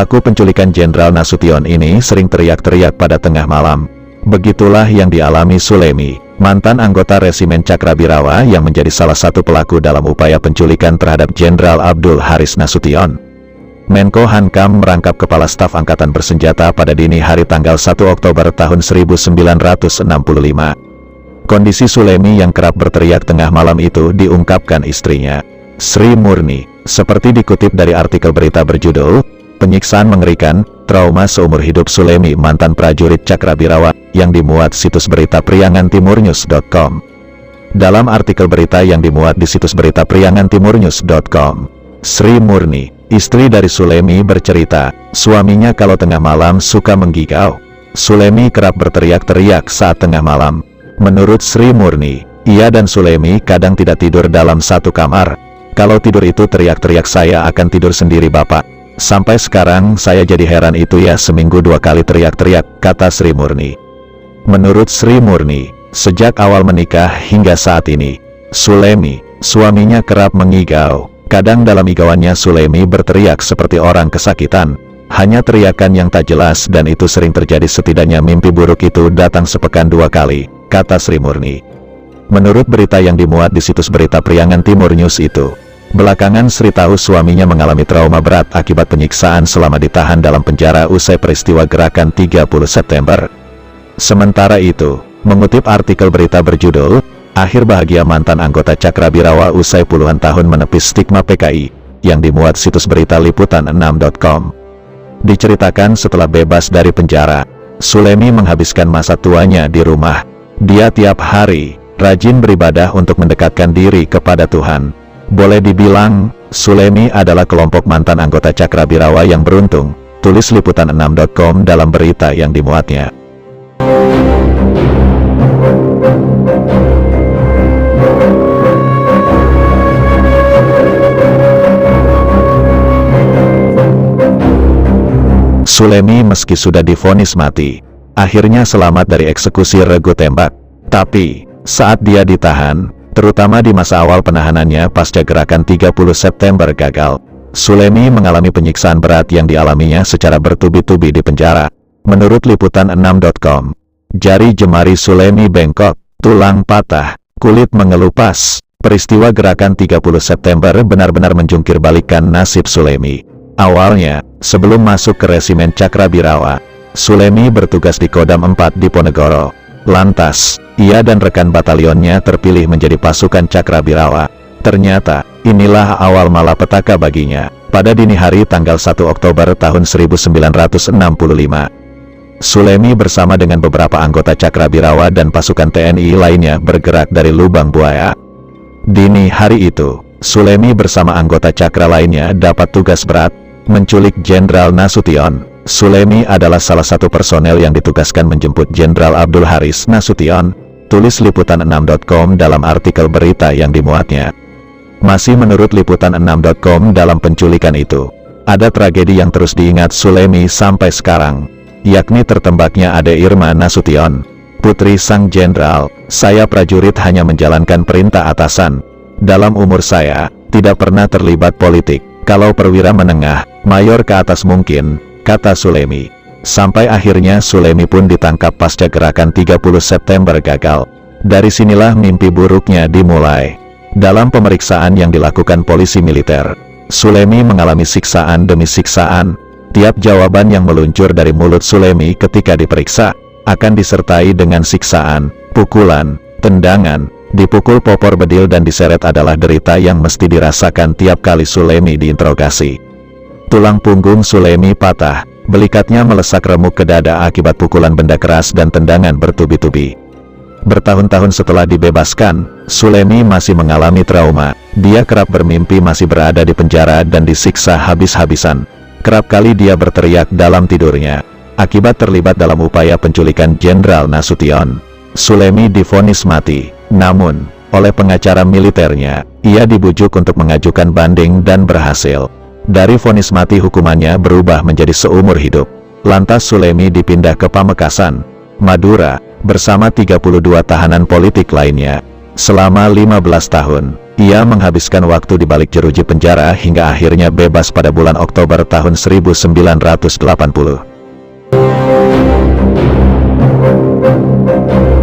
Pelaku penculikan Jenderal Nasution ini sering teriak-teriak pada tengah malam. Begitulah yang dialami Sulemi, mantan anggota Resimen Cakrabirawa yang menjadi salah satu pelaku dalam upaya penculikan terhadap Jenderal Abdul Haris Nasution. Menko Hankam merangkap Kepala Staf Angkatan Bersenjata pada dini hari tanggal 1 Oktober tahun 1965. Kondisi Sulemi yang kerap berteriak tengah malam itu diungkapkan istrinya, Sri Murni, seperti dikutip dari artikel berita berjudul, "Penyiksaan Mengerikan, Trauma Seumur Hidup Sulemi Mantan Prajurit Cakrabirawa" yang dimuat situs berita priangantimurnews.com. Dalam artikel berita yang dimuat di situs berita priangantimurnews.com, Sri Murni, istri dari Sulemi bercerita, suaminya kalau tengah malam suka menggigau. Sulemi kerap berteriak-teriak saat tengah malam. Menurut Sri Murni, ia dan Sulemi kadang tidak tidur dalam satu kamar. Kalau tidur itu teriak-teriak, "Saya akan tidur sendiri Bapak. Sampai sekarang saya jadi heran itu ya, seminggu 2 kali teriak-teriak," kata Sri Murni. Menurut Sri Murni, sejak awal menikah hingga saat ini, Sulemi, suaminya kerap mengigau. Kadang dalam igauannya Sulemi berteriak seperti orang kesakitan. Hanya teriakan yang tak jelas dan itu sering terjadi, setidaknya mimpi buruk itu datang sepekan 2 kali, kata Sri Murni. Menurut berita yang dimuat di situs berita Priangan Timur News itu, belakangan Sri tahu suaminya mengalami trauma berat akibat penyiksaan selama ditahan dalam penjara usai peristiwa gerakan 30 September. Sementara itu, mengutip artikel berita berjudul, "Akhir Bahagia Mantan Anggota Cakrabirawa Usai Puluhan Tahun Menepis Stigma PKI", yang dimuat situs berita liputan6.com. Diceritakan setelah bebas dari penjara, Sulemi menghabiskan masa tuanya di rumah. Dia tiap hari rajin beribadah untuk mendekatkan diri kepada Tuhan. Boleh dibilang, Sulemi adalah kelompok mantan anggota Cakrabirawa yang beruntung, tulis liputan6.com dalam berita yang dimuatnya. Sulemi meski sudah divonis mati, akhirnya selamat dari eksekusi regu tembak. Tapi, saat dia ditahan, terutama di masa awal penahanannya pasca gerakan 30 September gagal, Sulemi mengalami penyiksaan berat yang dialaminya secara bertubi-tubi di penjara. Menurut liputan6.com, jari jemari Sulemi bengkok, tulang patah, kulit mengelupas. Peristiwa gerakan 30 September benar-benar menjungkir balikan nasib Sulemi. Awalnya, sebelum masuk ke Resimen Cakrabirawa, Sulemi bertugas di Kodam 4 Diponegoro. Lantas, ia dan rekan batalionnya terpilih menjadi pasukan Cakrabirawa. Ternyata, inilah awal malapetaka baginya. Pada dini hari tanggal 1 Oktober tahun 1965, Sulemi bersama dengan beberapa anggota Cakrabirawa dan pasukan TNI lainnya bergerak dari Lubang Buaya. Dini hari itu, Sulemi bersama anggota Cakra lainnya dapat tugas berat, menculik Jenderal Nasution. Sulemi adalah salah satu personel yang ditugaskan menjemput Jenderal Abdul Haris Nasution, tulis liputan6.com dalam artikel berita yang dimuatnya. Masih menurut liputan6.com, dalam penculikan itu, ada tragedi yang terus diingat Sulemi sampai sekarang, yakni tertembaknya Ade Irma Nasution, putri sang jenderal. "Saya prajurit hanya menjalankan perintah atasan. Dalam umur saya, tidak pernah terlibat politik. Kalau perwira menengah, mayor ke atas mungkin," kata Sulemi. Sampai akhirnya Sulemi pun ditangkap pasca gerakan 30 September gagal. Dari sinilah mimpi buruknya dimulai. Dalam pemeriksaan yang dilakukan polisi militer, Sulemi mengalami siksaan demi siksaan. Tiap jawaban yang meluncur dari mulut Sulemi ketika diperiksa, akan disertai dengan siksaan, pukulan, tendangan, dipukul popor bedil dan diseret adalah derita yang mesti dirasakan tiap kali Sulemi diinterogasi. Tulang punggung Sulemi patah, belikatnya melesak remuk ke dada akibat pukulan benda keras dan tendangan bertubi-tubi. Bertahun-tahun setelah dibebaskan, Sulemi masih mengalami trauma. Dia kerap bermimpi masih berada di penjara dan disiksa habis-habisan. Kerap kali dia berteriak dalam tidurnya, akibat terlibat dalam upaya penculikan Jenderal Nasution. Sulemi divonis mati, namun, oleh pengacara militernya, ia dibujuk untuk mengajukan banding dan berhasil. Dari vonis mati hukumannya berubah menjadi seumur hidup. Lantas Sulemi dipindah ke Pamekasan, Madura, bersama 32 tahanan politik lainnya. Selama 15 tahun, Ia menghabiskan waktu di balik jeruji penjara hingga akhirnya bebas pada bulan Oktober tahun 1980.